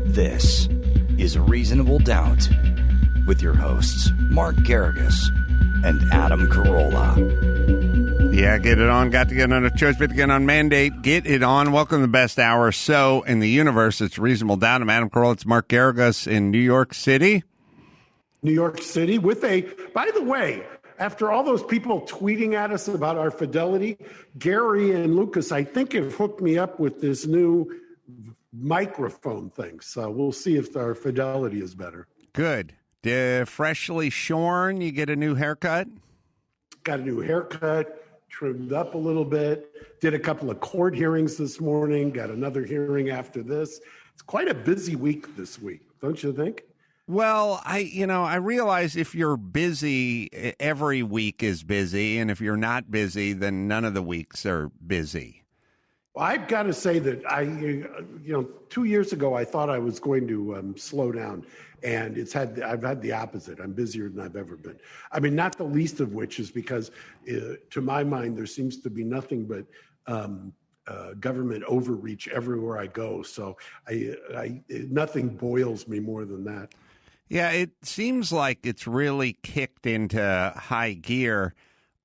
This is Reasonable Doubt with your hosts, Mark Garrigus and Adam Carolla. Yeah, get it on. Got to get on a choice, but to get on mandate. Get it on. Welcome to the best hour so in the universe. It's Reasonable Doubt. I'm Adam Carolla. It's Mark Garrigus in New York City. New York City with a, by the way, after all those people tweeting at us about our fidelity, Gary and Lucas, I think, have hooked me up with this new microphone thing. So we'll see if our fidelity is better. Good. Freshly shorn, you get a new haircut? Got a new haircut, trimmed up a little bit, did a couple of court hearings this morning, got another hearing after this. It's quite a busy week this week, don't you think? Well, I realize if you're busy, every week is busy, and if you're not busy, then none of the weeks are busy. Well, I've got to say that 2 years ago, I thought I was going to slow down, and I've had the opposite. I'm busier than I've ever been. I mean, not the least of which is because, to my mind, there seems to be nothing but government overreach everywhere I go. So nothing boils me more than that. Yeah, it seems like it's really kicked into high gear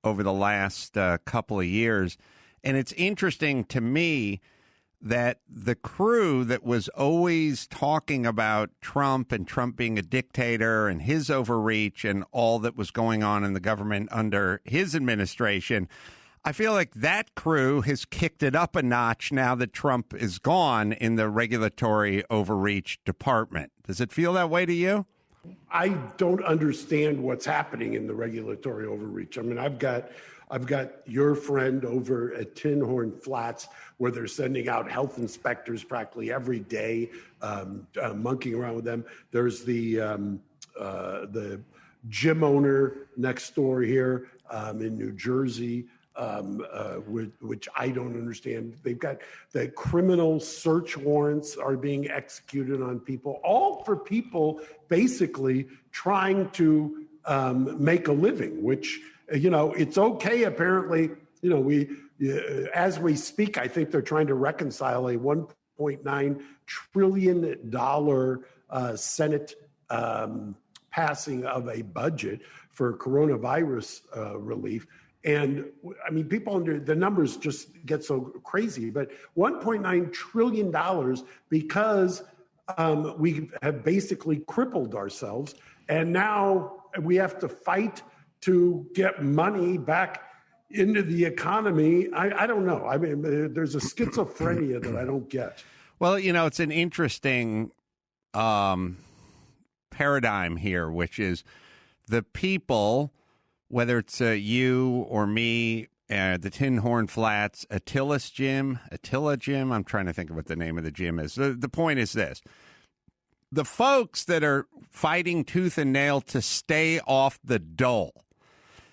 over the last couple of years. And it's interesting to me that the crew that was always talking about Trump and Trump being a dictator and his overreach and all that was going on in the government under his administration, I feel like that crew has kicked it up a notch now that Trump is gone in the regulatory overreach department. Does it feel that way to you? I don't understand what's happening in the regulatory overreach. I mean, I've got your friend over at Tin Horn Flats, where they're sending out health inspectors practically every day, monkeying around with them. There's the gym owner next door here in New Jersey, which I don't understand. They've got the criminal search warrants are being executed on people, all for people basically trying to make a living, which, it's okay. Apparently, as we speak, I think they're trying to reconcile a $1.9 trillion Senate passing of a budget for coronavirus relief. And I mean, people under the numbers just get so crazy, but $1.9 trillion because we have basically crippled ourselves. And now we have to fight to get money back into the economy. I don't know. I mean, there's a schizophrenia that I don't get. Well, it's an interesting paradigm here, which is the people, whether it's you or me, the Tin Horn Flats, Attila Gym, I'm trying to think of what the name of the gym is. The point is this. The folks that are fighting tooth and nail to stay off the dole,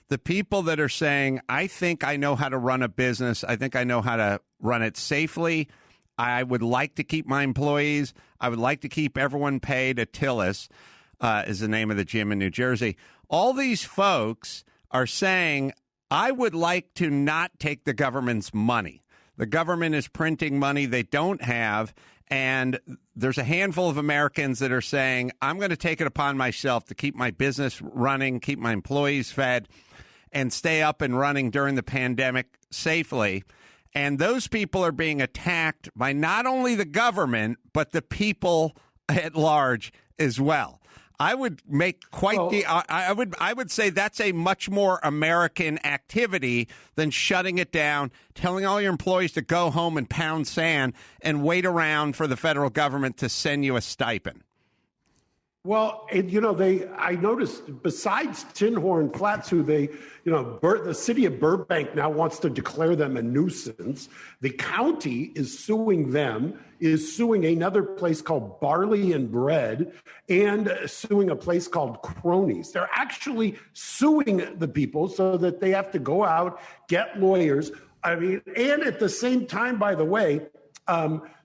the people that are saying, I think I know how to run a business. I think I know how to run it safely. I would like to keep my employees. I would like to keep everyone paid. Attila's is the name of the gym in New Jersey. All these folks are saying, I would like to not take the government's money. The government is printing money they don't have. And there's a handful of Americans that are saying, I'm going to take it upon myself to keep my business running, keep my employees fed, and stay up and running during the pandemic safely. And those people are being attacked by not only the government, but the people at large as well. I would make I would say that's a much more American activity than shutting it down, telling all your employees to go home and pound sand and wait around for the federal government to send you a stipend. Well, I noticed besides Tin Horn Flats, who the city of Burbank now wants to declare them a nuisance. The county is suing them, is suing another place called Barley and Bread, and suing a place called Cronies. They're actually suing the people so that they have to go out, get lawyers. I mean, and at the same time, by the way,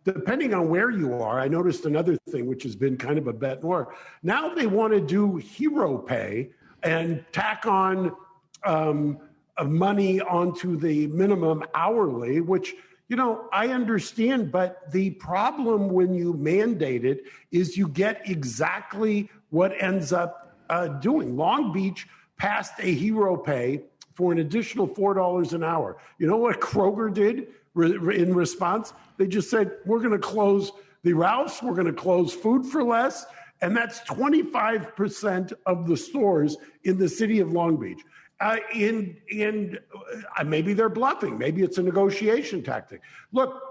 depending on where you are, I noticed another thing, which has been kind of a bet noir. Now they want to do hero pay and tack on money onto the minimum hourly, which, I understand, but the problem when you mandate it is you get exactly what ends up doing. Long Beach passed a hero pay for an additional $4 an hour. You know what Kroger did in response? They just said, we're going to close the Ralphs, we're going to close Food for Less, and that's 25% of the stores in the city of Long Beach. Maybe they're bluffing. Maybe it's a negotiation tactic. Look,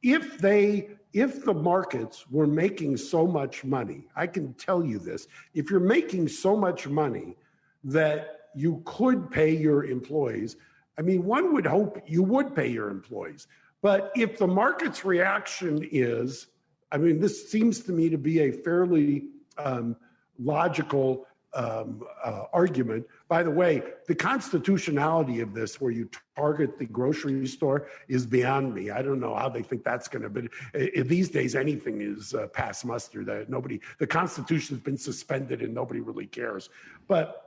if the markets were making so much money, I can tell you this, if you're making so much money that you could pay your employees, one would hope you would pay your employees. But if the market's reaction is, this seems to me to be a fairly logical argument. By the way, the constitutionality of this, where you target the grocery store, is beyond me. I don't know how they think that's going to be. These days, anything is past muster. The Constitution has been suspended and nobody really cares. But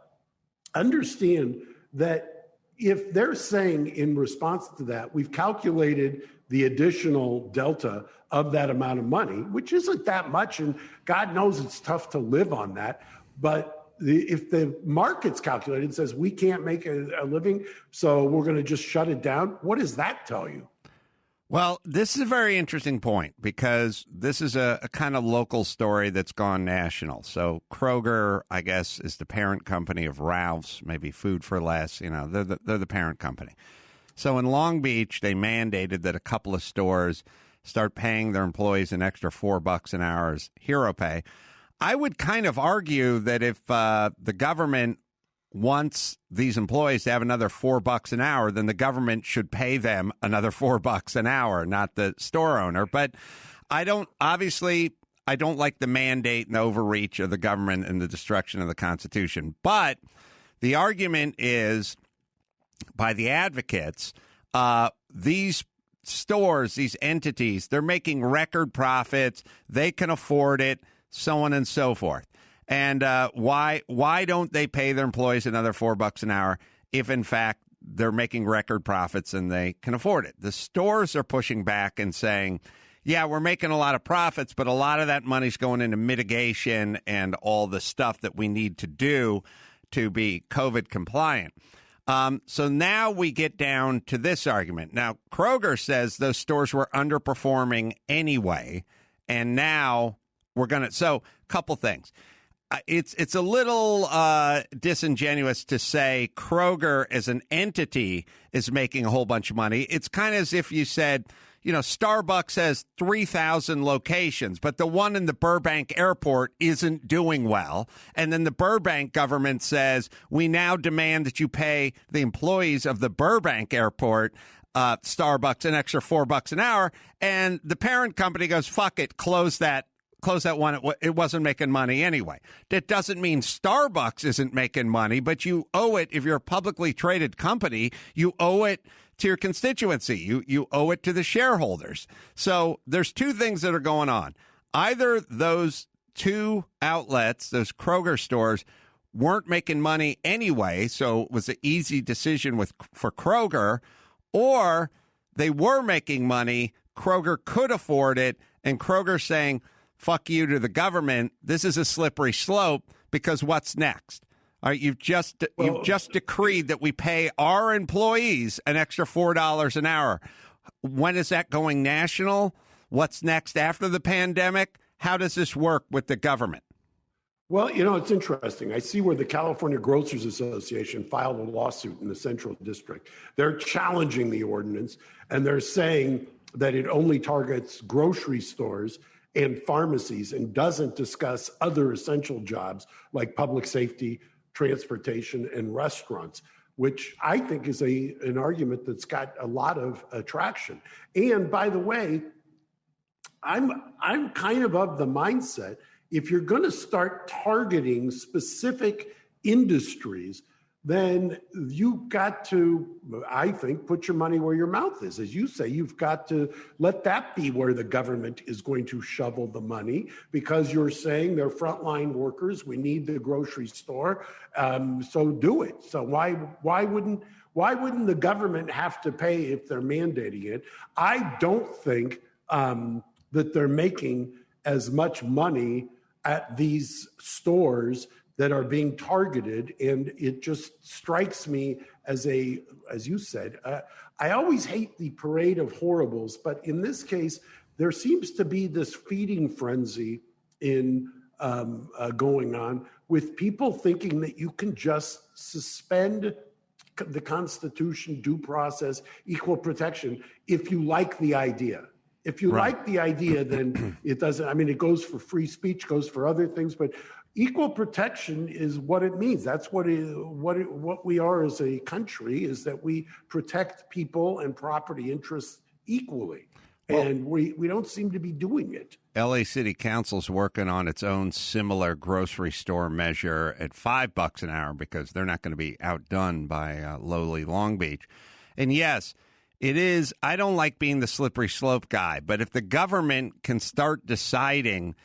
understand that if they're saying in response to that, we've calculated the additional delta of that amount of money, which isn't that much, and God knows it's tough to live on that, but if the market's calculated and says we can't make a living, so we're going to just shut it down, what does that tell you? Well, this is a very interesting point because this is a kind of local story that's gone national. So Kroger, I guess, is the parent company of Ralph's, maybe Food for Less. They're the parent company. So in Long Beach, they mandated that a couple of stores start paying their employees an extra $4 an hour as hero pay. I would kind of argue that if the government wants these employees to have another $4 an hour, then the government should pay them another $4 an hour, not the store owner. But I don't like the mandate and overreach of the government and the destruction of the Constitution. But the argument is, by the advocates, these stores, these entities, they're making record profits. They can afford it, so on and so forth. And why don't they pay their employees another $4 an hour if, in fact, they're making record profits and they can afford it? The stores are pushing back and saying, yeah, we're making a lot of profits, but a lot of that money's going into mitigation and all the stuff that we need to do to be COVID compliant. So now we get down to this argument. Now, Kroger says those stores were underperforming anyway, and now we're going to. So, a couple things. It's a little disingenuous to say Kroger as an entity is making a whole bunch of money. It's kind of as if you said, Starbucks has 3,000 locations, but the one in the Burbank airport isn't doing well. And then the Burbank government says, we now demand that you pay the employees of the Burbank airport Starbucks an extra $4 an hour. And the parent company goes, fuck it, close that one. It wasn't making money anyway. That doesn't mean Starbucks isn't making money, but you owe it. If you're a publicly traded company, you owe it to your constituency. You owe it to the shareholders. So there's two things that are going on. Either those two outlets, those Kroger stores, weren't making money anyway, so it was an easy decision for Kroger, or they were making money, Kroger could afford it, and Kroger's saying, fuck you to the government. This is a slippery slope because what's next? All right, you've just decreed that we pay our employees an extra $4 an hour. When is that going national? What's next after the pandemic? How does this work with the government? Well, it's interesting. I see where the California Grocers Association filed a lawsuit in the Central District. They're challenging the ordinance, and they're saying that it only targets grocery stores and pharmacies and doesn't discuss other essential jobs like public safety, transportation, and restaurants, which I think is an argument that's got a lot of traction. And by the way, I'm kind of the mindset, if you're going to start targeting specific industries then you've got to, I think, put your money where your mouth is. As you say, you've got to let that be where the government is going to shovel the money, because you're saying they're frontline workers. We need the grocery store, so do it. So why wouldn't the government have to pay if they're mandating it? I don't think that they're making as much money at these stores that are being targeted. And it just strikes me as you said, I always hate the parade of horribles, but in this case, there seems to be this feeding frenzy in going on with people thinking that you can just suspend the Constitution, due process, equal protection, if you like the idea. If you like the idea, then it doesn't, I mean, it goes for free speech, goes for other things, but equal protection is what it means. That's what we are as a country, is that we protect people and property interests equally. Well, and we don't seem to be doing it. LA City Council's working on its own similar grocery store measure at $5 an hour, because they're not going to be outdone by lowly Long Beach. And yes, it is. I don't like being the slippery slope guy, but if the government can start deciding,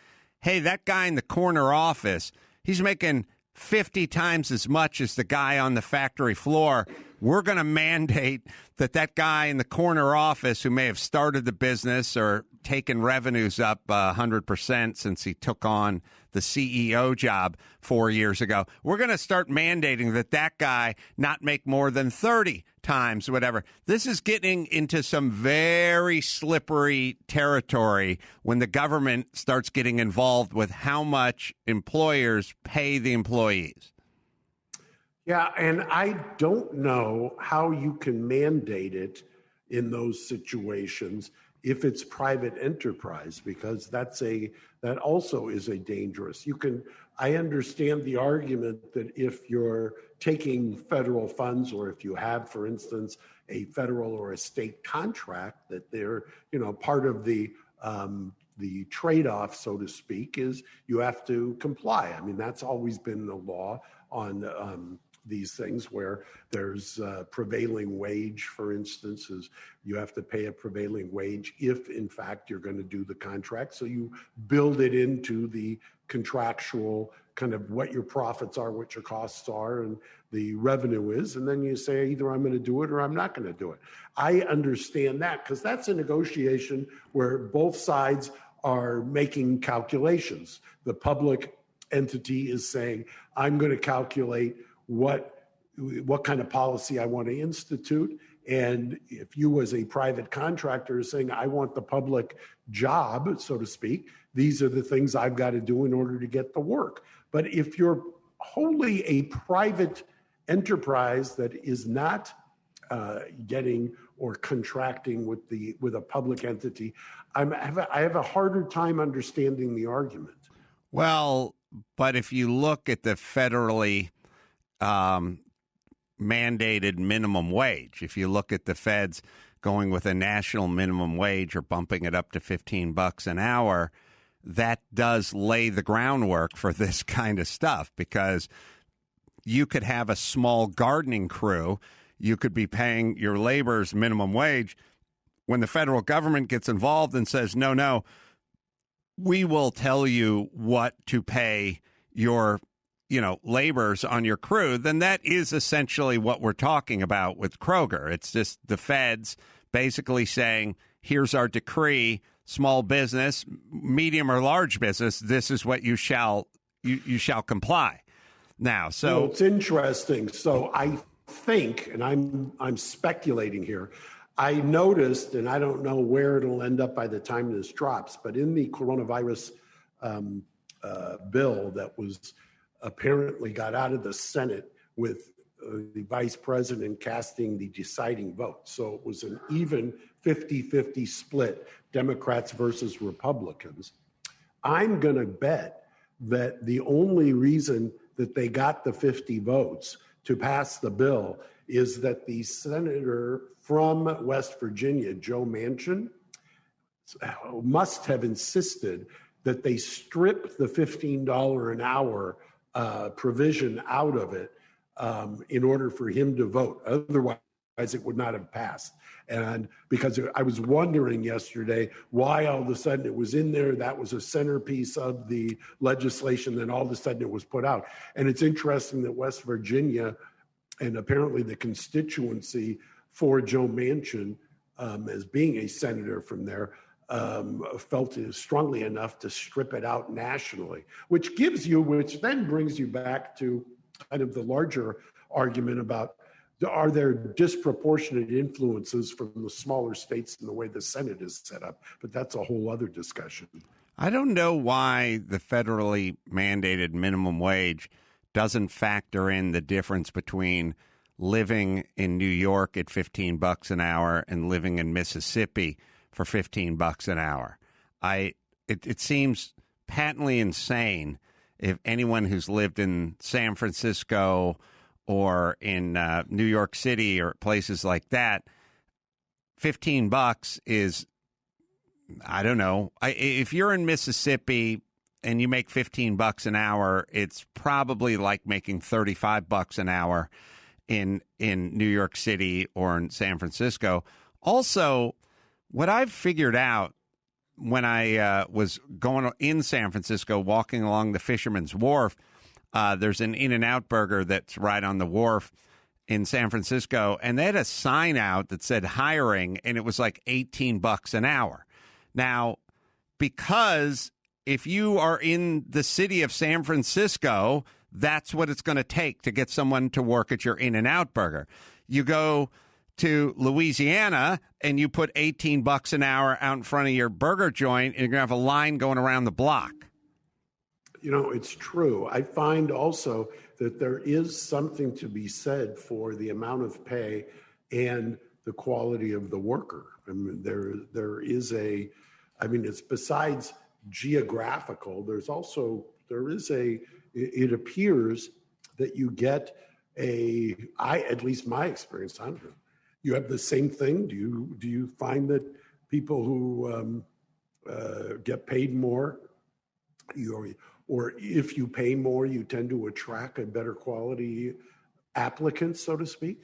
hey, that guy in the corner office, he's making 50 times as much as the guy on the factory floor, we're going to mandate that guy in the corner office, who may have started the business or taken revenues up 100% since he took on the CEO job 4 years ago, we're going to start mandating that guy not make more than 30 times whatever. This is getting into some very slippery territory when the government starts getting involved with how much employers pay the employees. Yeah, and I don't know how you can mandate it in those situations if it's private enterprise, because that also is a dangerous. I understand the argument that if you're taking federal funds, or if you have, for instance, a federal or a state contract, that they're, part of the trade-off, so to speak, is you have to comply. I mean, that's always been the law on these things, where there's prevailing wage, for instance, is you have to pay a prevailing wage if, in fact, you're going to do the contract. So you build it into the contractual kind of what your profits are, what your costs are, and the revenue is. And then you say, either I'm going to do it or I'm not going to do it. I understand that, because that's a negotiation where both sides are making calculations. The public entity is saying, I'm going to calculate what kind of policy I want to institute. And if you, as a private contractor, are saying, I want the public job, so to speak, these are the things I've got to do in order to get the work. But if you're wholly a private enterprise that is not getting or contracting with a public entity, I have a harder time understanding the argument. Well, but if you look at the federally mandated minimum wage, if you look at the feds going with a national minimum wage or bumping it up to $15 an hour, that does lay the groundwork for this kind of stuff, because you could have a small gardening crew. You could be paying your laborers minimum wage. When the federal government gets involved and says, no, we will tell you what to pay your laborers on your crew, then that is essentially what we're talking about with Kroger. It's just the feds basically saying, here's our decree, small business, medium or large business, this is what you shall comply. Now, so it's interesting. So I think, and I'm speculating here, I noticed, and I don't know where it'll end up by the time this drops, but in the coronavirus bill that was apparently got out of the Senate with the vice president casting the deciding vote. So it was an even 50-50 split, Democrats versus Republicans. I'm going to bet that the only reason that they got the 50 votes to pass the bill is that the senator from West Virginia, Joe Manchin, must have insisted that they strip the $15 an hour provision out of it, in order for him to vote. Otherwise, it would not have passed. And because I was wondering yesterday why all of a sudden it was in there, that was a centerpiece of the legislation, then all of a sudden it was put out. And it's interesting that West Virginia and apparently the constituency for Joe Manchin as being a senator from there felt it strongly enough to strip it out nationally, which then brings you back to kind of the larger argument about, are there disproportionate influences from the smaller states in the way the Senate is set up? But that's a whole other discussion. I don't know why the federally mandated minimum wage doesn't factor in the difference between living in New York at $15 an hour and living in Mississippi for $15 an hour. It seems patently insane if anyone who's lived in San Francisco or in New York City or places like that, $15 is, I don't know. If you're in Mississippi and you make $15 an hour, it's probably like making $35 an hour in New York City or in San Francisco. Also, what I've figured out when I was going in San Francisco, walking along the Fisherman's Wharf, there's an In-N-Out burger that's right on the wharf in San Francisco, and they had a sign out that said hiring, and it was like $18 an hour. Now, because if you are in the city of San Francisco, that's what it's going to take to get someone to work at your In-N-Out burger. You go to Louisiana and you put $18 an hour out in front of your burger joint, and you're going to have a line going around the block. You know, it's true. I find also that there is something to be said for the amount of pay and the quality of the worker. I mean, there is it's besides geographical, it appears that you get at least my experience, I don't know, you have the same thing. Do you find that people who get paid more, or if you pay more, you tend to attract a better quality applicant, so to speak?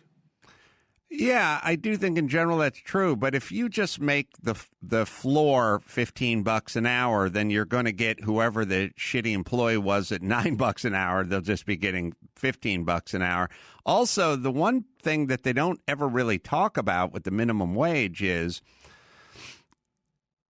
Yeah, I do think in general that's true. But if you just make the floor $15 an hour, then you're going to get whoever the shitty employee was at $9 an hour. They'll just be getting $15 an hour. Also, the one thing that they don't ever really talk about with the minimum wage is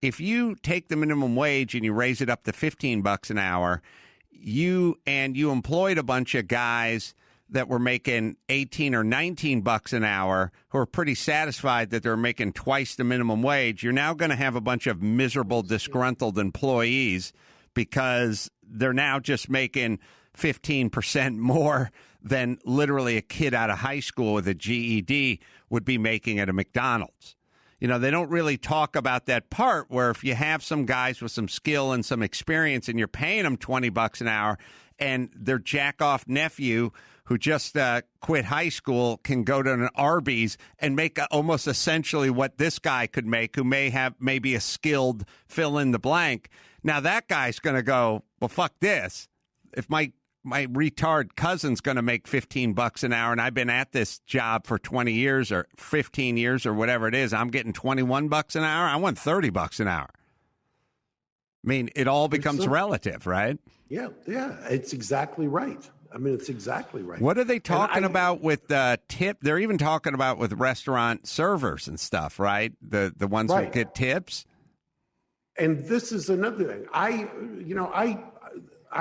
if you take the minimum wage and you raise it up to $15 an hour, you employed a bunch of guys that were making $18 or $19 an hour who are pretty satisfied that they're making twice the minimum wage. You're now going to have a bunch of miserable, disgruntled employees because they're now just making 15% more than literally a kid out of high school with a GED would be making at a McDonald's. You know, they don't really talk about that part where if you have some guys with some skill and some experience and you're paying them $20 an hour and their jack-off nephew who just quit high school can go to an Arby's and make almost essentially what this guy could make, who may have maybe a skilled fill-in-the-blank. Now that guy's going to go, well, fuck this. If my retard cousin's going to make $15 an hour and I've been at this job for 20 years or 15 years or whatever it is, I'm getting $21 an hour. I want $30 an hour. I mean, it all becomes relative, right? Yeah, it's exactly right. I mean, it's exactly right. What are they talking about with tip? They're even talking about with restaurant servers and stuff, right? The ones who get tips. And this is another thing. I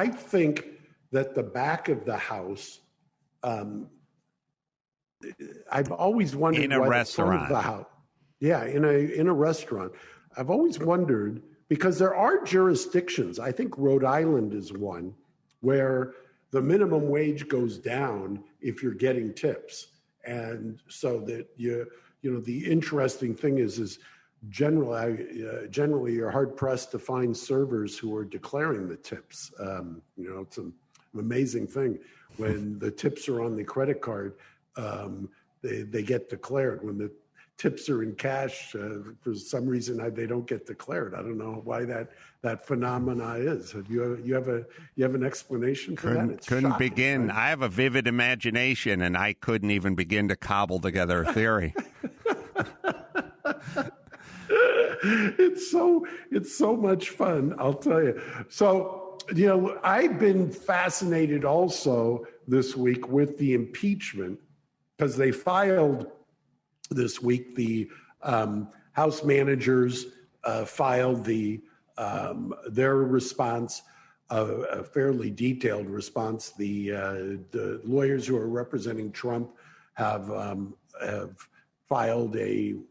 think that the back of the house, I've always wondered in a restaurant. The house, in a restaurant. I've always wondered, because there are jurisdictions, I think Rhode Island is one, where the minimum wage goes down if you're getting tips. And so that the interesting thing is generally you're hard pressed to find servers who are declaring the tips. It's an amazing thing when the tips are on the credit card, they get declared. When the tips are in cash. For some reason, they don't get declared. I don't know why that phenomena is. You have an explanation for that? It's couldn't shocking, begin. right? I have a vivid imagination, and I couldn't even begin to cobble together a theory. It's so much fun, I'll tell you. So, I've been fascinated also this week with the impeachment, because they filed this week, the House managers filed their response, a fairly detailed response. The lawyers who are representing Trump have filed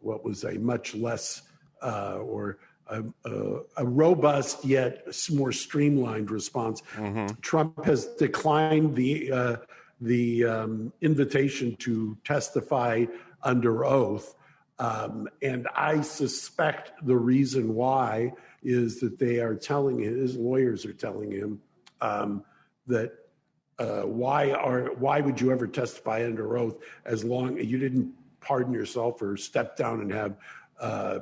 what was a much less or a robust yet more streamlined response. Mm-hmm. Trump has declined the invitation to testify under oath. And I suspect the reason why is that his lawyers are telling him that why would you ever testify under oath as long as you didn't pardon yourself or step down and have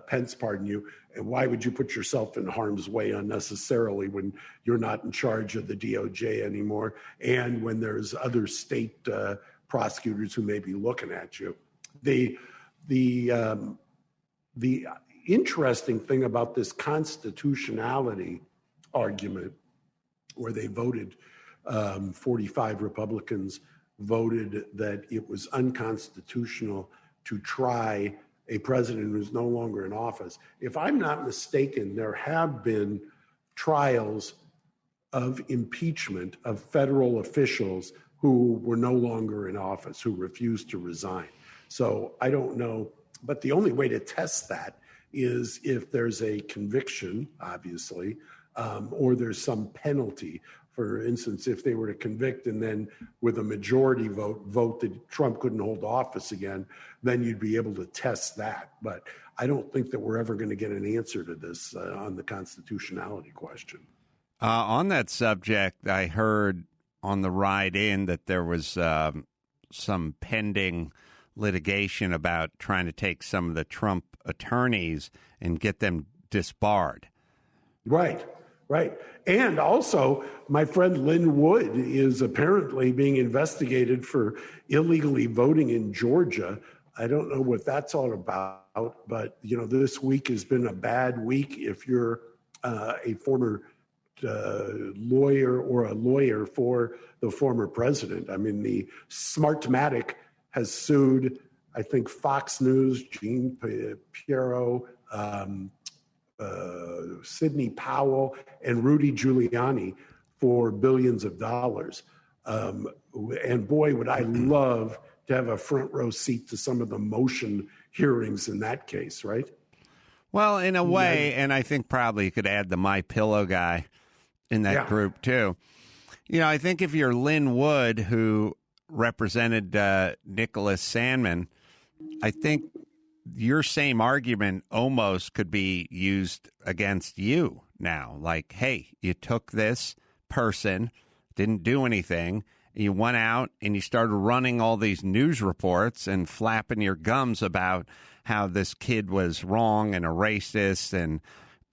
Pence pardon you? And why would you put yourself in harm's way unnecessarily when you're not in charge of the DOJ anymore, and when there's other state prosecutors who may be looking at you? The interesting thing about this constitutionality argument, where they voted, 45 Republicans voted that it was unconstitutional to try a president who's no longer in office. If I'm not mistaken, there have been trials of impeachment of federal officials who were no longer in office, who refused to resign. So I don't know, but the only way to test that is if there's a conviction, obviously, or there's some penalty. For instance, if they were to convict and then with a majority vote that Trump couldn't hold office again, then you'd be able to test that. But I don't think that we're ever going to get an answer to this on the constitutionality question. On that subject, I heard on the ride in that there was some pending litigation about trying to take some of the Trump attorneys and get them disbarred. Right. And also, my friend Lynn Wood is apparently being investigated for illegally voting in Georgia. I don't know what that's all about, but, this week has been a bad week if you're a former lawyer or a lawyer for the former president. I mean, the Smartmatic has sued, I think, Fox News, Gene Piero, Sidney Powell, and Rudy Giuliani for billions of dollars. And boy, would I love to have a front row seat to some of the motion hearings in that case, right? Well, in a way, and I think probably you could add the MyPillow guy in that group too. I think if you're Lynn Wood, who represented Nicholas Sandmann, I think your same argument almost could be used against you now. Like, hey, you took this person, didn't do anything, you went out and you started running all these news reports and flapping your gums about how this kid was wrong and a racist and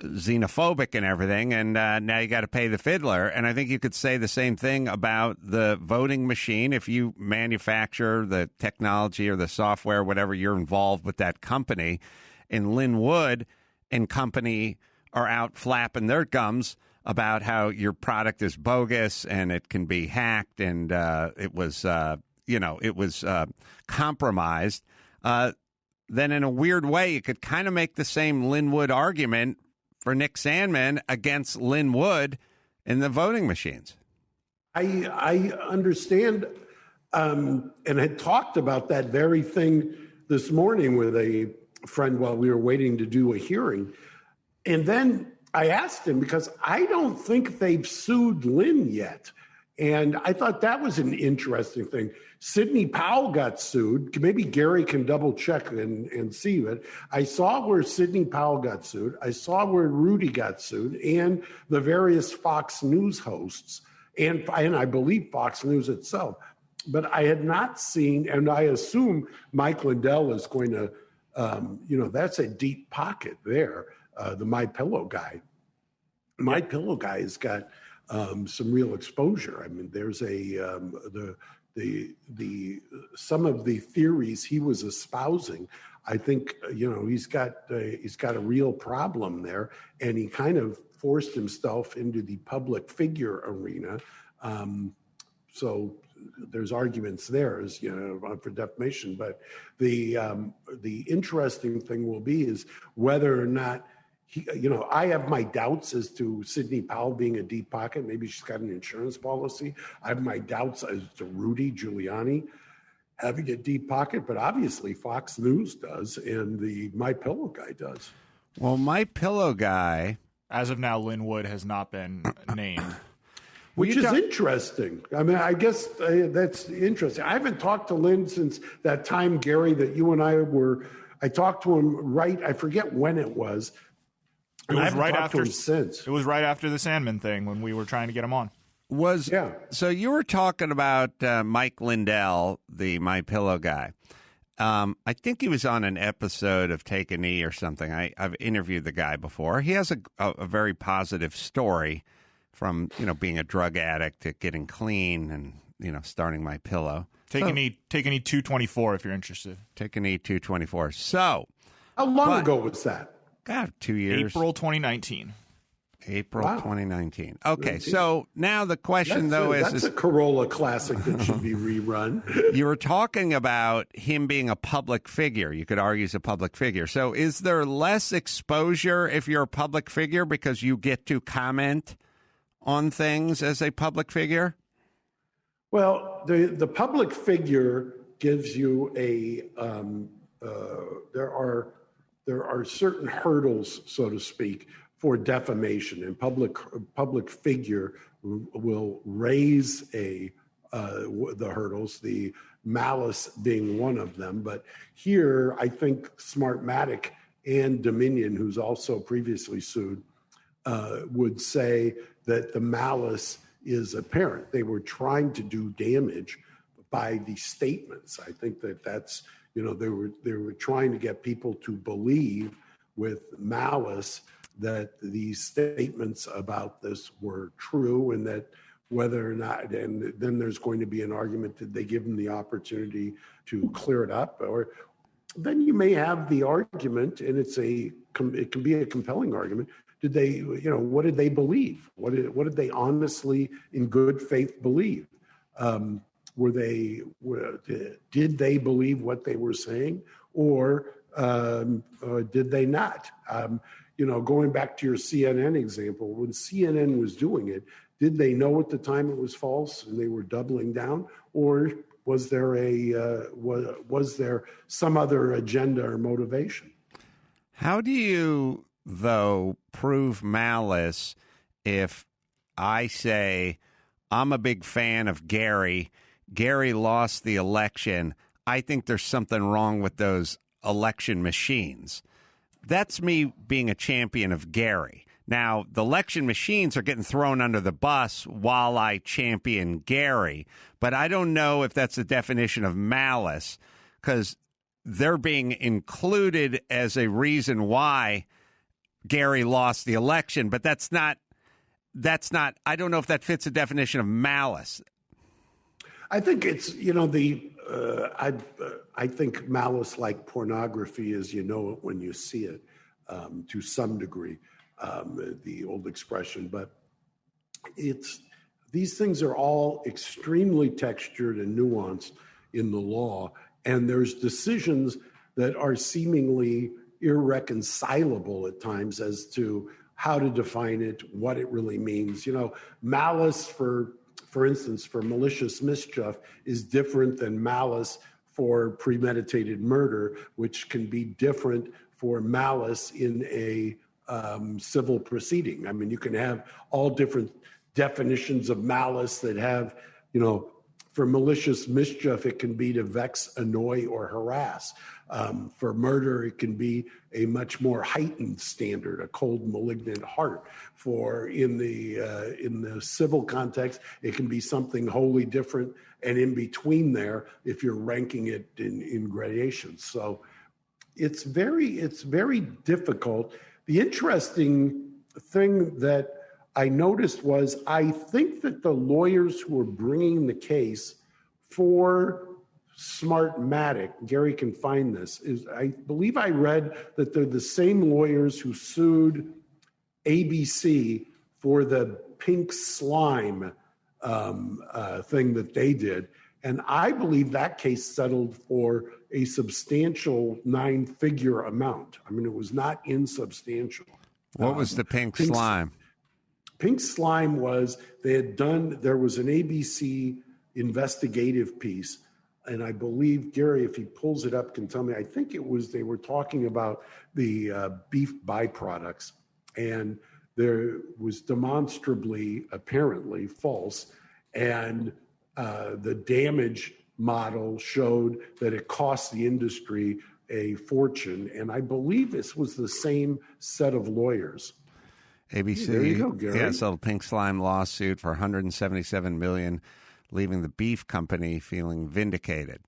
xenophobic and everything, and now you got to pay the fiddler. And I think you could say the same thing about the voting machine. If you manufacture the technology or the software, whatever, you're involved with that company, and Lynn Wood and company are out flapping their gums about how your product is bogus and it can be hacked and it was compromised, then in a weird way you could kind of make the same Lynn Wood argument for Nick Sandmann against Lynn Wood in the voting machines. I understand, and had talked about that very thing this morning with a friend while we were waiting to do a hearing. And then I asked him, because I don't think they've sued Lynn yet. And I thought that was an interesting thing. Sidney Powell got sued. Maybe Gary can double check and see it. I saw where Sidney Powell got sued. I saw where Rudy got sued, and the various Fox News hosts, and I believe Fox News itself. But I had not seen, and I assume Mike Lindell is going to That's a deep pocket there. The MyPillow guy. MyPillow guy has got some real exposure. I mean, there's some of the theories he was espousing. I think he's got a real problem there, and he kind of forced himself into the public figure arena. So there's arguments there, for defamation. But the interesting thing will be is whether or not I have my doubts as to Sidney Powell being a deep pocket. Maybe she's got an insurance policy. I have my doubts as to Rudy Giuliani having a deep pocket, but obviously Fox News does, and the MyPillow guy does. Well, MyPillow guy, as of now, Lynn Wood has not been named. Which is interesting. I mean, I guess that's interesting. I haven't talked to Lynn since that time, Gary, that you and I talked to him I forget when it was. It was right after since. It was right after the Sandman thing when we were trying to get him on. So you were talking about Mike Lindell, the MyPillow guy. I think he was on an episode of Take a Knee or something. I've interviewed the guy before. He has a very positive story from being a drug addict to getting clean and starting MyPillow. Take a knee 224 if you're interested. Take a knee 224. So how long ago was that? God, 2 years. April 2019. April 2019. Okay, so now the question, that's a Carolla classic that should be rerun. You were talking about him being a public figure. You could argue he's a public figure. So is there less exposure if you're a public figure because you get to comment on things as a public figure? Well, the public figure gives you there are certain hurdles, so to speak, for defamation, and public figure will raise the hurdles, the malice being one of them. But here, I think Smartmatic and Dominion, who's also previously sued, would say that the malice is apparent. They were trying to do damage by the statements. I think that's they were trying to get people to believe with malice that these statements about this were true, and that whether or not, and then there's going to be an argument, did they give them the opportunity to clear it up? Or then you may have the argument, and it can be a compelling argument. Did they, what did they believe? What did they honestly, in good faith, believe? Did they believe what they were saying, or did they not? Going back to your CNN example, when CNN was doing it, did they know at the time it was false and they were doubling down, or was there was there some other agenda or motivation? How do you, though, prove malice if I say I'm a big fan of Gary? Gary lost the election. I think there's something wrong with those election machines. That's me being a champion of Gary. Now, the election machines are getting thrown under the bus while I champion Gary, but I don't know if that's the definition of malice, because they're being included as a reason why Gary lost the election, but that's not, I don't know if that fits the definition of malice. I think it's, I think malice, like pornography, is it when you see it, to some degree, the old expression. But these things are all extremely textured and nuanced in the law, and there's decisions that are seemingly irreconcilable at times as to how to define it, what it really means. Malice, for instance, for malicious mischief is different than malice for premeditated murder, which can be different for malice in a civil proceeding. I mean, you can have all different definitions of malice that have, for malicious mischief, it can be to vex, annoy, or harass. For murder, it can be a much more heightened standard, a cold, malignant heart. For in the civil context, it can be something wholly different, and in between there, if you're ranking it in gradations. So it's very difficult. The interesting thing that I noticed was I think that the lawyers who were bringing the case for Smartmatic, Gary can find this, is I believe I read that they're the same lawyers who sued ABC for the pink slime thing that they did. And I believe that case settled for a substantial 9-figure amount. I mean, it was not insubstantial. What was the pink slime? Pink slime was, there was an ABC investigative piece. And I believe, Gary, if he pulls it up, can tell me, I think it was, they were talking about the beef byproducts. And there was demonstrably, apparently, false. And the damage model showed that it cost the industry a fortune. And I believe this was the same set of lawyers. ABC, there you go, Gary. Yeah, so pink slime lawsuit for $177 million, leaving the beef company feeling vindicated.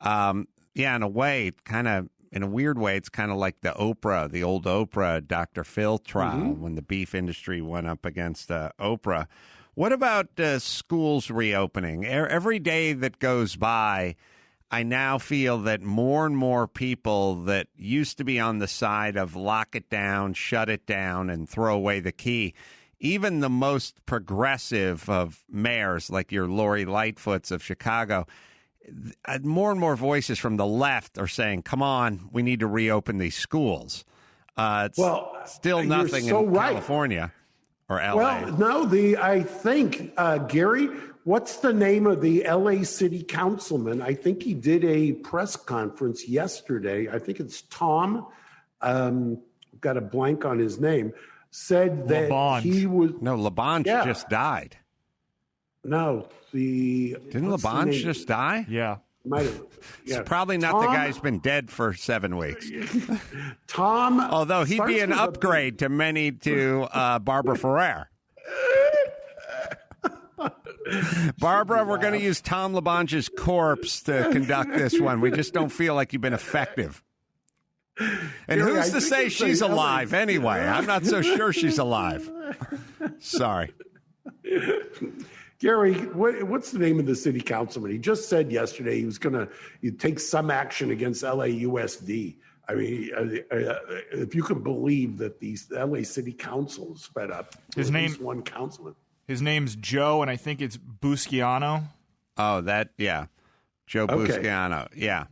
In a way, in a weird way, it's kind of like the old Oprah, Dr. Phil trial when the beef industry went up against Oprah. What about schools reopening? Every day that goes by, I now feel that more and more people that used to be on the side of lock it down, shut it down, and throw away the key, even the most progressive of mayors, like your Lori Lightfoots of Chicago, more and more voices from the left are saying, come on, we need to reopen these schools. Still nothing in California or LA. Well, no, I think, Gary, what's the name of the LA city councilman? I think he did a press conference yesterday. I think it's Tom, got a blank on his name, said that LaBonge. he was... No, LaBonge just died. No, Didn't LaBonge just die? Yeah. Might have. Yeah. It's probably not the guy who's been dead for 7 weeks. Tom. Although he'd be an upgrade to Barbara Ferrer. Barbara, we're going to use Tom LaBonge's corpse to conduct this one. We just don't feel like you've been effective. And who's to say she's alive anyway? I'm not so sure she's alive. Sorry. Gary, what's the name of the city councilman? He just said yesterday he was going to take some action against LAUSD. I mean, if you can believe that the LA City Council is fed up. His name, one councilman. His name's Joe, and I think it's Busciano. Oh, Joe Busciano. Yeah.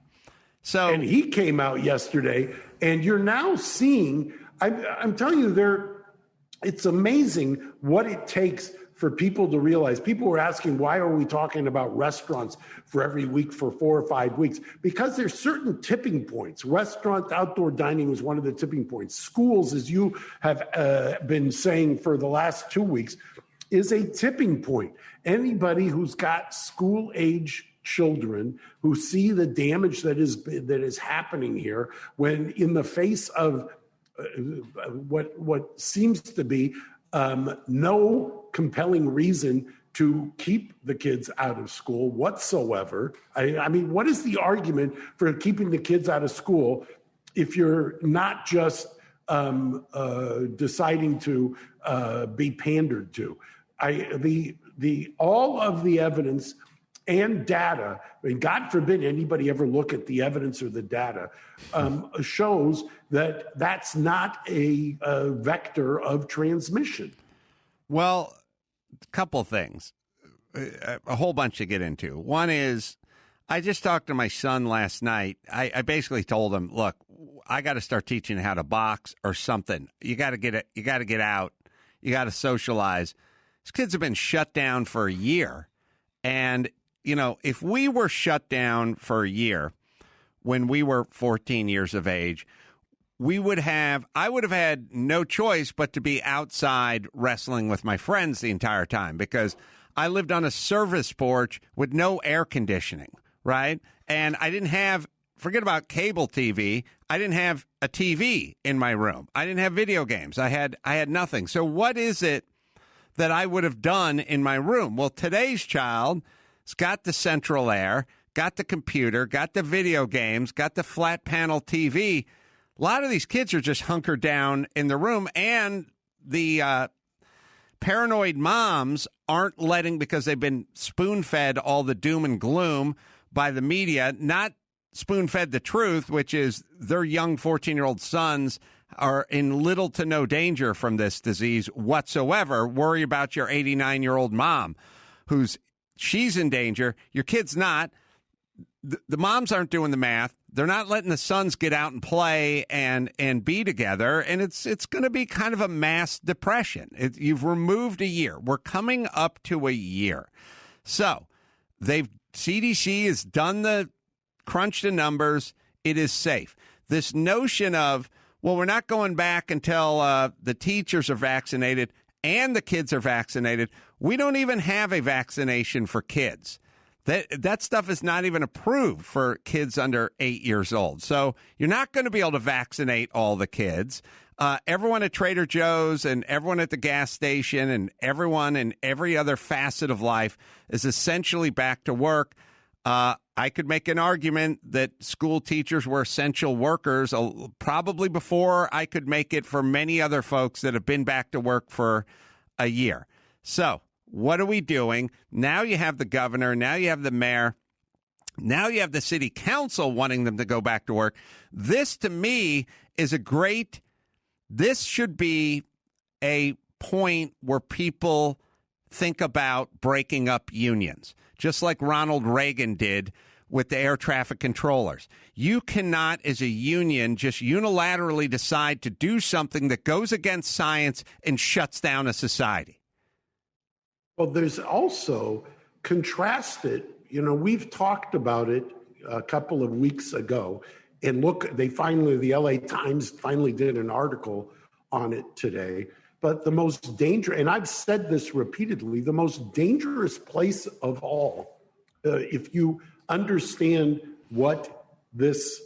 So, and he came out yesterday, and you're now seeing. I'm telling you, it's amazing what it takes for people to realize. People were asking, why are we talking about restaurants for every week for 4 or 5 weeks? Because there's certain tipping points. Restaurant outdoor dining was one of the tipping points. Schools, as you have been saying for the last 2 weeks, is a tipping point. Anybody who's got school-age children who see the damage that is happening here, when in the face of what seems to be no compelling reason to keep the kids out of school whatsoever. I mean, what is the argument for keeping the kids out of school if you're not just deciding to be pandered to? All of the evidence and data, I mean, God forbid anybody ever look at the evidence or the data, shows that that's not a vector of transmission. Well, a couple things, a whole bunch to get into. One is, I just talked to my son last night. I basically told him, look, I got to start teaching how to box or something. You got to get it. You got to get out. You got to socialize. These kids have been shut down for a year. And, you know, if we were shut down for a year when we were 14 years of age, I would have had no choice but to be outside wrestling with my friends the entire time, because I lived on a service porch with no air conditioning, right? And I didn't have, forget about cable TV, I didn't have a TV in my room. I didn't have video games. I had nothing. So what is it that I would have done in my room? Well, today's child has got the central air, got the computer, got the video games, got the flat panel TV. A lot of these kids are just hunkered down in the room, and the paranoid moms aren't letting, because they've been spoon-fed all the doom and gloom by the media, not spoon-fed the truth, which is their young 14-year-old sons are in little to no danger from this disease whatsoever. Worry about your 89-year-old mom she's in danger. Your kid's not. The moms aren't doing the math. They're not letting the sons get out and play and be together. And it's going to be kind of a mass depression. You've removed a year. We're coming up to a year. So CDC has done the crunch the numbers. It is safe. This notion of, well, we're not going back until the teachers are vaccinated and the kids are vaccinated. We don't even have a vaccination for kids. That stuff is not even approved for kids under 8 years old. So you're not going to be able to vaccinate all the kids. Everyone at Trader Joe's and everyone at the gas station and everyone in every other facet of life is essentially back to work. I could make an argument that school teachers were essential workers probably before I could make it for many other folks that have been back to work for a year. So what are we doing? Now you have the governor. Now you have the mayor. Now you have the city council wanting them to go back to work. This, to me, is this should be a point where people think about breaking up unions, just like Ronald Reagan did with the air traffic controllers. You cannot, as a union, just unilaterally decide to do something that goes against science and shuts down a society. Well, there's also contrasted, we've talked about it a couple of weeks ago, and look, the LA Times finally did an article on it today. But the most dangerous, and I've said this repeatedly, the most dangerous place of all, if you understand what this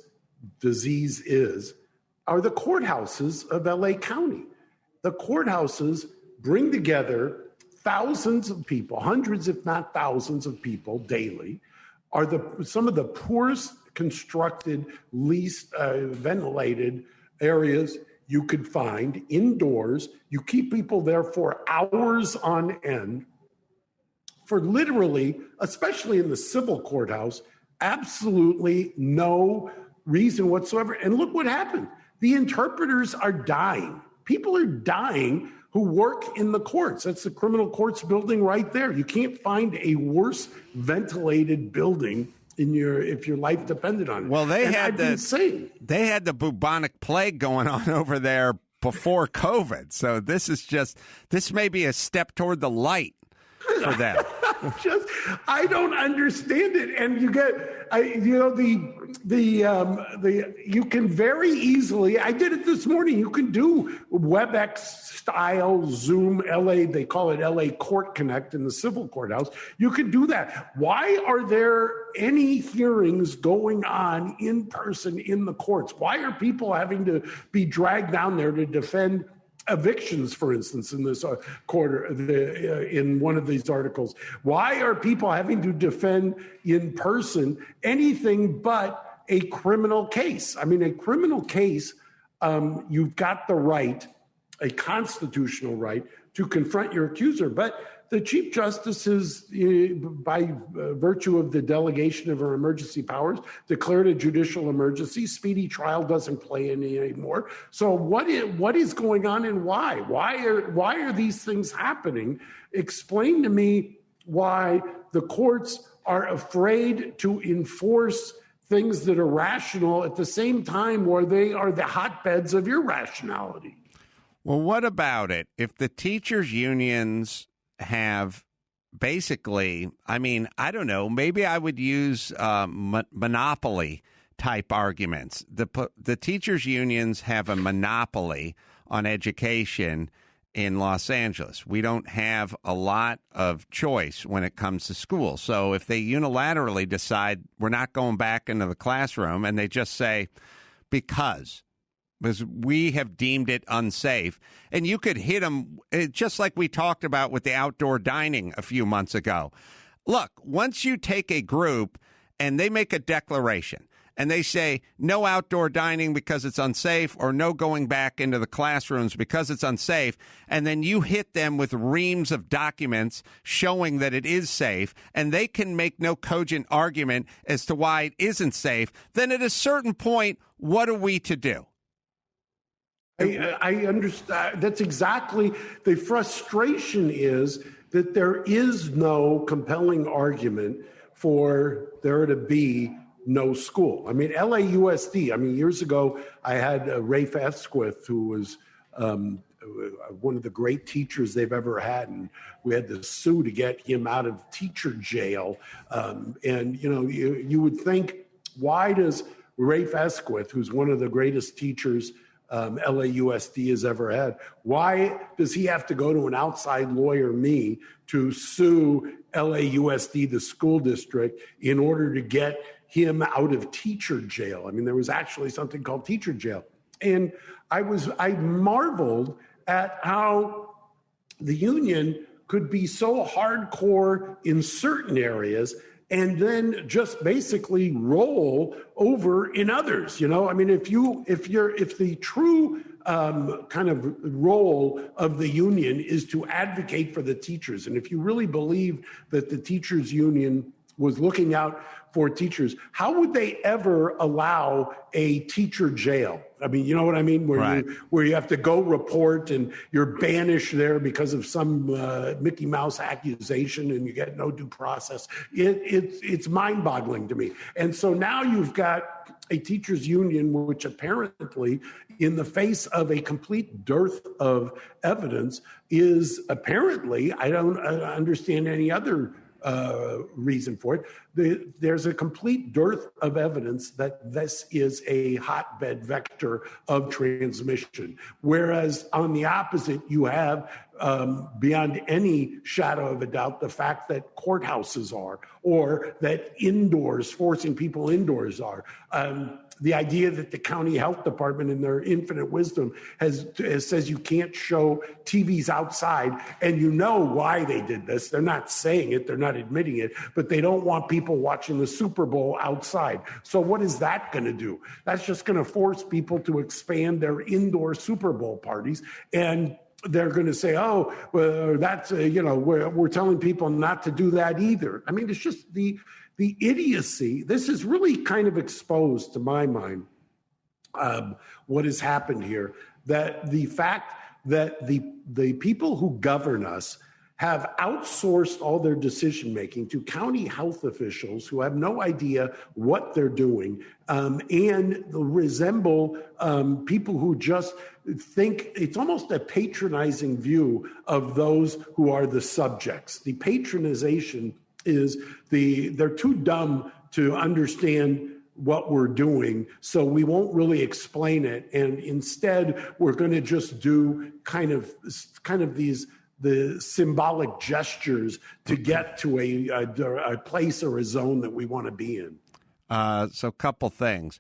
disease is, are the courthouses of LA County. The courthouses bring together thousands of people, hundreds if not thousands of people daily, are some of the poorest constructed, least ventilated areas you could find indoors. You keep people there for hours on end for literally, especially in the civil courthouse, absolutely no reason whatsoever. And look what happened. The interpreters are dying. People are dying who work in the courts. That's the criminal courts building right there. You can't find a worse ventilated building if your life depended on it. Well, they had the bubonic plague going on over there before COVID. So this may be a step toward the light for them. I don't understand it. And you get, you can very easily, I did it this morning, you can do WebEx style Zoom LA, they call it LA Court Connect in the civil courthouse. You could do that. Why are there any hearings going on in person in the courts? Why are people having to be dragged down there to defend evictions, for instance, in this in one of these articles? Why are people having to defend in person anything but a criminal case? I mean, a criminal case, you've got the right, a constitutional right, to confront your accuser. But the Chief Justice has, by virtue of the delegation of her emergency powers, declared a judicial emergency. Speedy trial doesn't play any anymore. So what is going on and why? Why are these things happening? Explain to me why the courts are afraid to enforce things that are rational at the same time where they are the hotbeds of irrationality. Well, what about it? If the teachers' unions have basically, I mean, I don't know, maybe I would use monopoly type arguments. The teachers' unions have a monopoly on education in Los Angeles. We don't have a lot of choice when it comes to school. So if they unilaterally decide we're not going back into the classroom and they just say, because we have deemed it unsafe. And you could hit them just like we talked about with the outdoor dining a few months ago. Look, once you take a group and they make a declaration. And they say no outdoor dining because it's unsafe, or no going back into the classrooms because it's unsafe. And then you hit them with reams of documents showing that it is safe, and they can make no cogent argument as to why it isn't safe. Then at a certain point, what are we to do? I understand. That's exactly the frustration, is that there is no compelling argument for there to be no school. I mean, LAUSD, years ago, I had Rafe Esquith, who was one of the great teachers they've ever had, and we had to sue to get him out of teacher jail. You would think, why does Rafe Esquith, who's one of the greatest teachers LAUSD has ever had, why does he have to go to an outside lawyer, me, to sue LAUSD, the school district, in order to get him out of teacher jail? I mean, there was actually something called teacher jail. And I marveled at how the union could be so hardcore in certain areas and then just basically roll over in others. I mean, if the true kind of role of the union is to advocate for the teachers, and if you really believe that the teachers union was looking out for teachers, how would they ever allow a teacher jail? I mean, you know what I mean? Where you have to go report and you're banished there because of some Mickey Mouse accusation and you get no due process. It's mind-boggling to me. And so now you've got a teachers union, which apparently, in the face of a complete dearth of evidence, is apparently, I don't understand any other reason for it. There's a complete dearth of evidence that this is a hotbed vector of transmission. Whereas on the opposite, you have, beyond any shadow of a doubt, the fact that courthouses are, or that forcing people indoors are. The idea that the county health department, in their infinite wisdom, says you can't show TVs outside, and you know why they did this. They're not saying it, they're not admitting it, but they don't want people watching the Super Bowl outside. So what is that going to do? That's just going to force people to expand their indoor Super Bowl parties, and they're going to say, oh, well, that's, we're telling people not to do that either. I mean, it's just the idiocy. This is really kind of exposed, to my mind, what has happened here, that the fact that the people who govern us have outsourced all their decision-making to county health officials who have no idea what they're doing, and resemble people who just think it's almost a patronizing view of those who are the subjects. The patronization is they're too dumb to understand what we're doing, so we won't really explain it, and instead we're going to just do kind of the symbolic gestures to get to a place or a zone that we want to be in. So a couple things.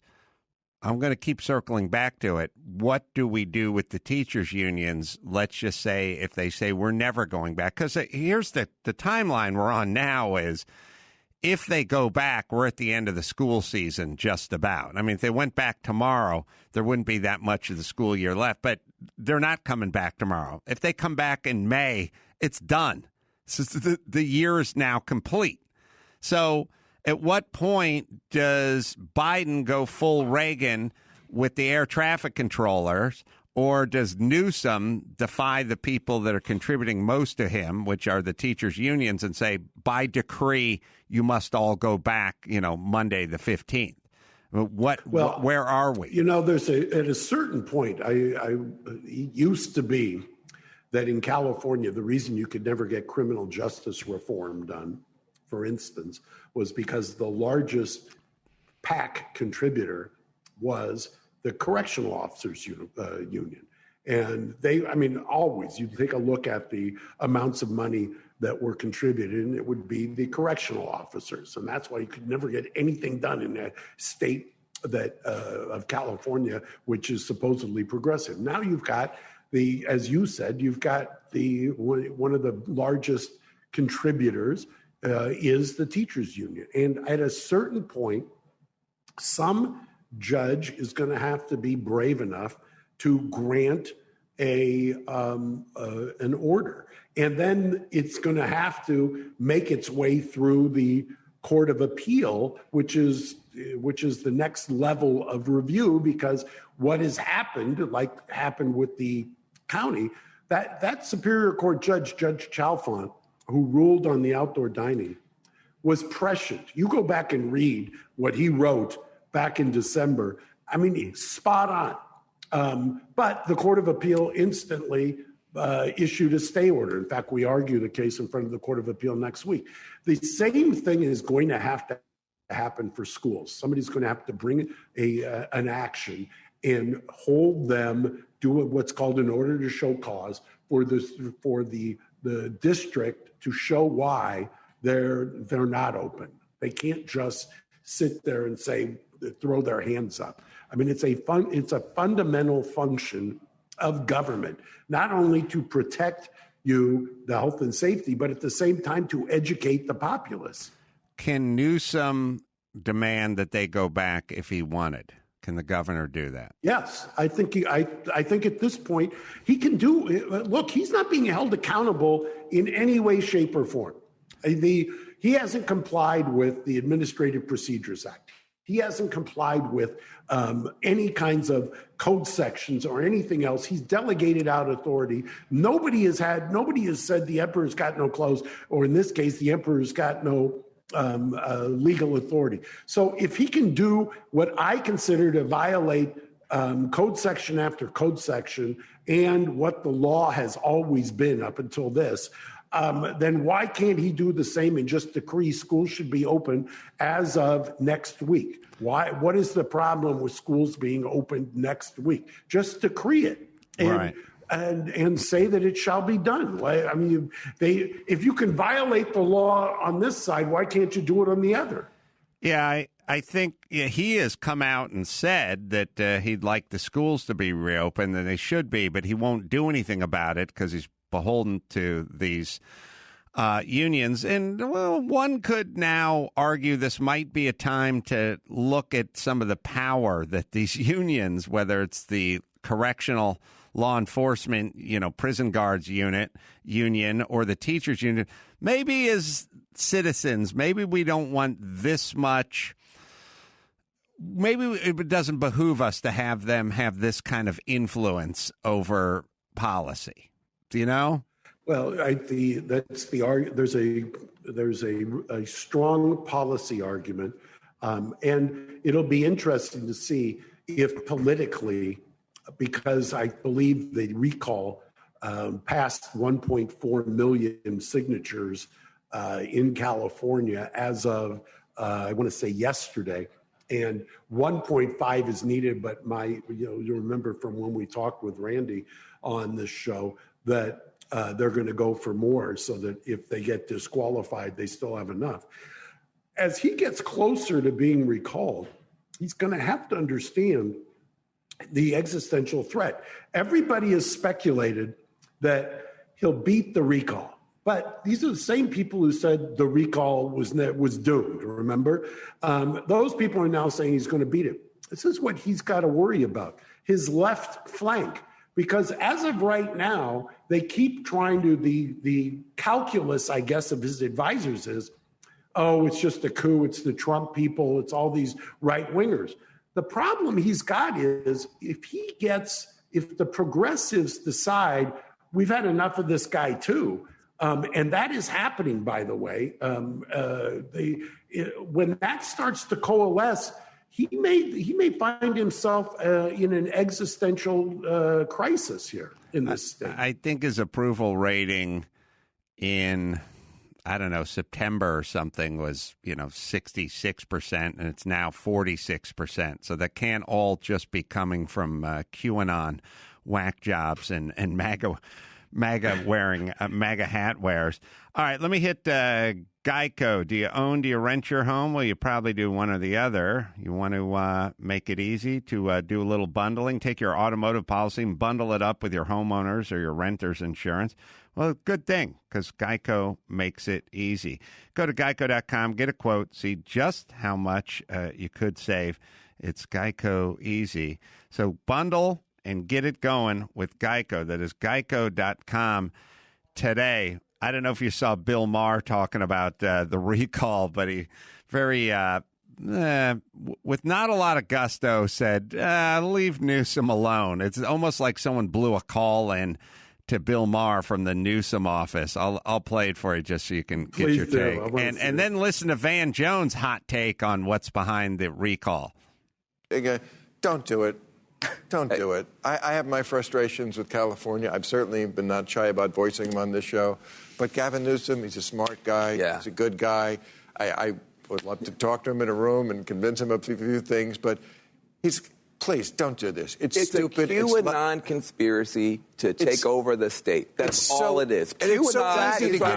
I'm going to keep circling back to it. What do we do with the teachers' unions? Let's just say if they say we're never going back. Because here's the timeline we're on now is if they go back, we're at the end of the school season just about. I mean, if they went back tomorrow, there wouldn't be that much of the school year left. But they're not coming back tomorrow. If they come back in May, it's done. So the year is now complete. So at what point does Biden go full Reagan with the air traffic controllers, or does Newsom defy the people that are contributing most to him, which are the teachers' unions, and say, by decree, you must all go back, Monday the 15th? Where are we? There's at a certain point, it used to be that in California, the reason you could never get criminal justice reform done, for instance, was because the largest PAC contributor was the correctional officers union. And always, you take a look at the amounts of money that were contributed, and it would be the correctional officers. And that's why you could never get anything done in that state of California, which is supposedly progressive. Now you've got as you said, you've got one of the largest contributors is the teachers union. And at a certain point, some judge is going to have to be brave enough to grant an order. And then it's going to have to make its way through the Court of Appeal, which is the next level of review, because what has happened, like happened with the county, that Superior Court judge, Judge Chalfant, who ruled on the outdoor dining, was prescient. You go back and read what he wrote back in December. I mean, spot on. But the Court of Appeal instantly issued a stay order. In fact, we argue the case in front of the Court of Appeal next week. The same thing is going to have to happen for schools. Somebody's going to have to bring an action and hold them, do what's called an order to show cause for the district to show why they're not open. They can't just sit there and say, throw their hands up. I mean, it's a fundamental function of government, not only to protect you, the health and safety, but at the same time to educate the populace. Can Newsom demand that they go back if he wanted? Can the governor do that? Yes, I think I think at this point he can do. Look, he's not being held accountable in any way, shape, or form. He hasn't complied with the Administrative Procedures Act. He hasn't complied with any kinds of code sections or anything else. He's delegated out authority. Nobody has said the emperor's got no clothes, or in this case, the emperor's got no legal authority. So if he can do what I consider to violate code section after code section and what the law has always been up until this, then why can't he do the same and just decree schools should be open as of next week? Why? What is the problem with schools being opened next week? Just decree it. And say that it shall be done. I mean, if you can violate the law on this side, why can't you do it on the other? Yeah, I think he has come out and said that he'd like the schools to be reopened, and they should be, but he won't do anything about it because he's beholden to these unions. And, well, one could now argue this might be a time to look at some of the power that these unions, whether it's the correctional law enforcement, prison guards union or the teachers union, maybe as citizens, maybe we don't want this much. Maybe it doesn't behoove us to have them have this kind of influence over policy. Do you know? Well, there's a strong policy argument, and it'll be interesting to see if politically, because I believe the recall passed 1.4 million signatures in California as of, I want to say yesterday, and 1.5 is needed. But you remember from when we talked with Randy on this show that they're going to go for more so that if they get disqualified, they still have enough. As he gets closer to being recalled, he's going to have to understand the existential threat. Everybody has speculated that he'll beat the recall, but these are the same people who said the recall was doomed. Remember, those people are now saying he's going to beat it. This is what he's got to worry about: his left flank, because as of right now, they keep trying to the calculus, I guess, of his advisors is, oh, it's just a coup. It's the Trump people. It's all these right wingers. The problem he's got is if the progressives decide we've had enough of this guy too, and that is happening, by the way, when that starts to coalesce, he may find himself in an existential crisis here in this state. I think his approval rating in, I don't know, September or something was, 66%, and it's now 46%. So that can't all just be coming from QAnon whack jobs and MAGA MAGA wearing, MAGA hat wears. All right, let me hit Geico. Do you rent your home? Well, you probably do one or the other. You want to make it easy to do a little bundling. Take your automotive policy and bundle it up with your homeowners or your renter's insurance. Well, good thing, because Geico makes it easy. Go to geico.com, get a quote, see just how much you could save. It's Geico easy. So bundle and get it going with Geico. That is geico.com today. I don't know if you saw Bill Maher talking about the recall, but he very, with not a lot of gusto, said, leave Newsom alone. It's almost like someone blew a call in to Bill Maher from the Newsom office. I'll play it for you just so you can get your take. And then listen to Van Jones' hot take on what's behind the recall. Don't do it. Don't do it. I have my frustrations with California. I've certainly been not shy about voicing them on this show. But Gavin Newsom, he's a smart guy. Yeah. He's a good guy. I would love to talk to him in a room and convince him of a few things. But please, don't do this. It's stupid. It's a QAnon conspiracy to take over the state. That's all it is. It's so easy to get.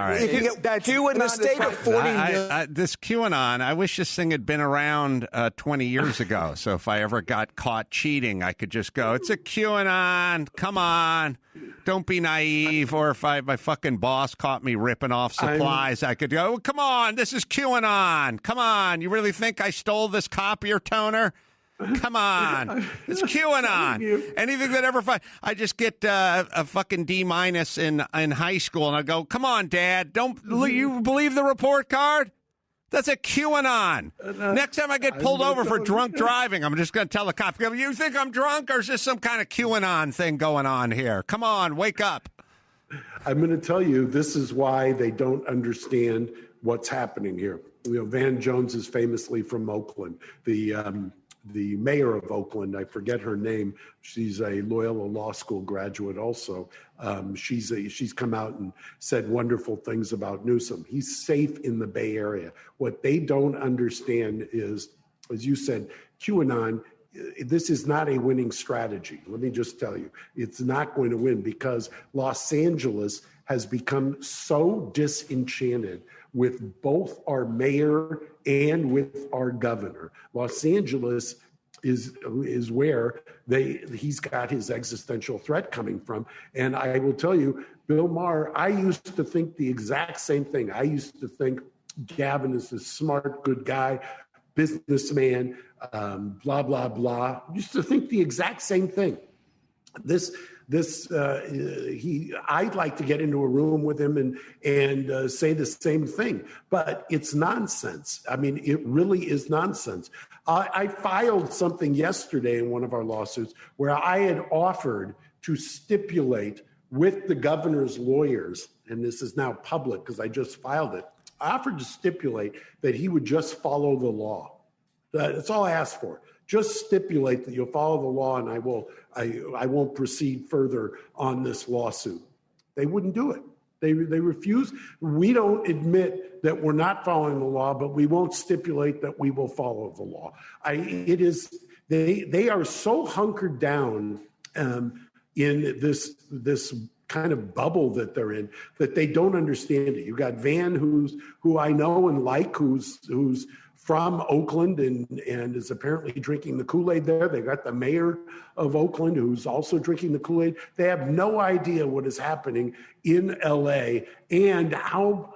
QAnon the state of 40 million. This QAnon, I wish this thing had been around 20 years ago. So if I ever got caught cheating, I could just go, it's a QAnon. Come on. Don't be naive. Or if my fucking boss caught me ripping off supplies, I could go, come on, this is QAnon. Come on. You really think I stole this copier toner? Come on. It's QAnon. Anything that ever I just get a fucking D- in high school, and I go, come on, Dad. Don't you believe the report card? That's a QAnon. Next time I get pulled over for drunk driving, I'm just going to tell the cop, you think I'm drunk, or is this some kind of QAnon thing going on here? Come on, wake up. I'm going to tell you, this is why they don't understand what's happening here. Van Jones is famously from Oakland. The mayor of Oakland, I forget her name. She's a Loyola Law School graduate also. She's come out and said wonderful things about Newsom. He's safe in the Bay Area. What they don't understand is, as you said, QAnon, this is not a winning strategy. Let me just tell you, it's not going to win because Los Angeles has become so disenchanted with both our mayor and with our governor. Los Angeles is where he's got his existential threat coming from. And I will tell you, Bill Maher, I used to think the exact same thing. I used to think Gavin is a smart, good guy, businessman, blah, blah, blah. I used to think the exact same thing. I'd like to get into a room with him and say the same thing, but it's nonsense. I mean, it really is nonsense. I filed something yesterday in one of our lawsuits where I had offered to stipulate with the governor's lawyers, and this is now public because I just filed it. I offered to stipulate that he would just follow the law. That's all I asked for. Just stipulate that you'll follow the law, and I won't proceed further on this lawsuit. They wouldn't do it. They refuse. We don't admit that we're not following the law, but we won't stipulate that we will follow the law. They are so hunkered down in this kind of bubble that they're in that they don't understand it. You've got Van, who I know and like, who's from Oakland and is apparently drinking the Kool-Aid there. They got the mayor of Oakland who's also drinking the Kool-Aid. They have no idea what is happening in LA and how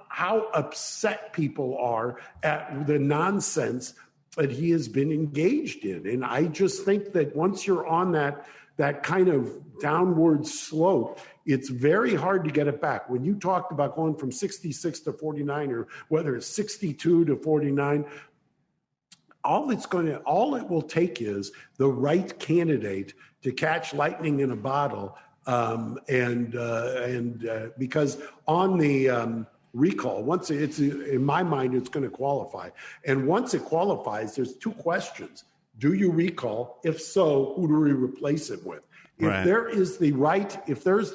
upset people are at the nonsense that he has been engaged in. And I just think that once you're on that kind of downward slope, it's very hard to get it back. When you talked about going from 66 to 49, or whether it's 62 to 49, all it will take is the right candidate to catch lightning in a bottle, because on the recall, once it's in my mind, it's going to qualify, and once it qualifies, there's two questions: do you recall? If so, who do we replace it with? If there's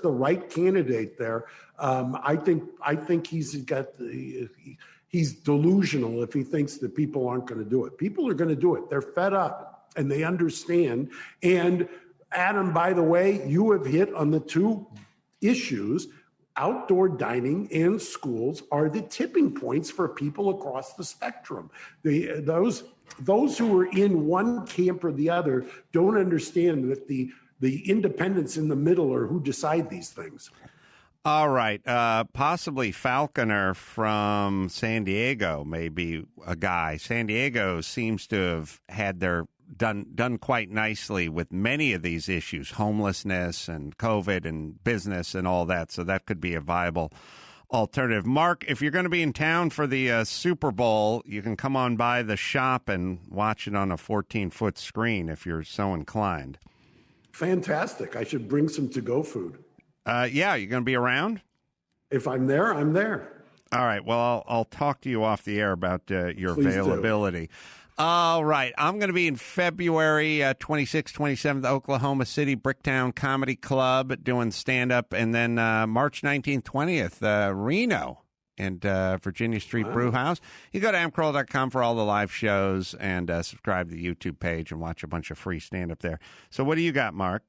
the right candidate there, I think he's delusional if he thinks that people aren't going to do it. People are going to do it. They're fed up and they understand. And Adam, by the way, you have hit on the two issues, outdoor dining and schools are the tipping points for people across the spectrum. Those who are in one camp or the other don't understand that the independents in the middle are who decide these things. All right. Possibly Falconer from San Diego may be a guy. San Diego seems to have had their done quite nicely with many of these issues, homelessness and COVID and business and all that. So that could be a viable alternative. Mark, if you're going to be in town for the Super Bowl, you can come on by the shop and watch it on a 14-foot screen if you're so inclined. Fantastic. I should bring some to-go food. Yeah, you're going to be around? If I'm there, I'm there. All right. Well, I'll talk to you off the air about your Please availability. Do. All right. I'm going to be in February 26th, 27th, Oklahoma City, Bricktown Comedy Club doing stand-up. And then March 19th, 20th, Reno and Virginia Street Brew House. You go to amcarolla.com for all the live shows and subscribe to the YouTube page and watch a bunch of free stand-up there. So what do you got, Mark?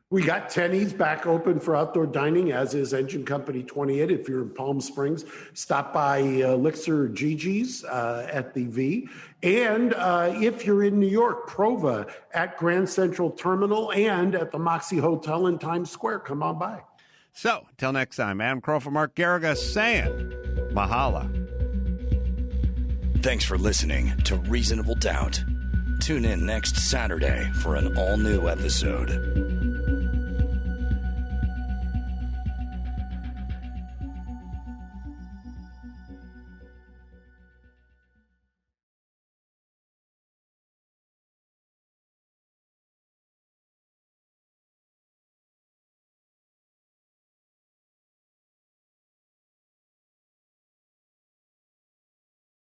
We got Tenny's back open for outdoor dining, as is Engine Company 28. If you're in Palm Springs, stop by Elixir or Gigi's at the V. And if you're in New York, Prova at Grand Central Terminal and at the Moxie Hotel in Times Square. Come on by. So, till next time, Adam Carolla for Mark Garriga saying mahala. Thanks for listening to Reasonable Doubt. Tune in next Saturday for an all-new episode.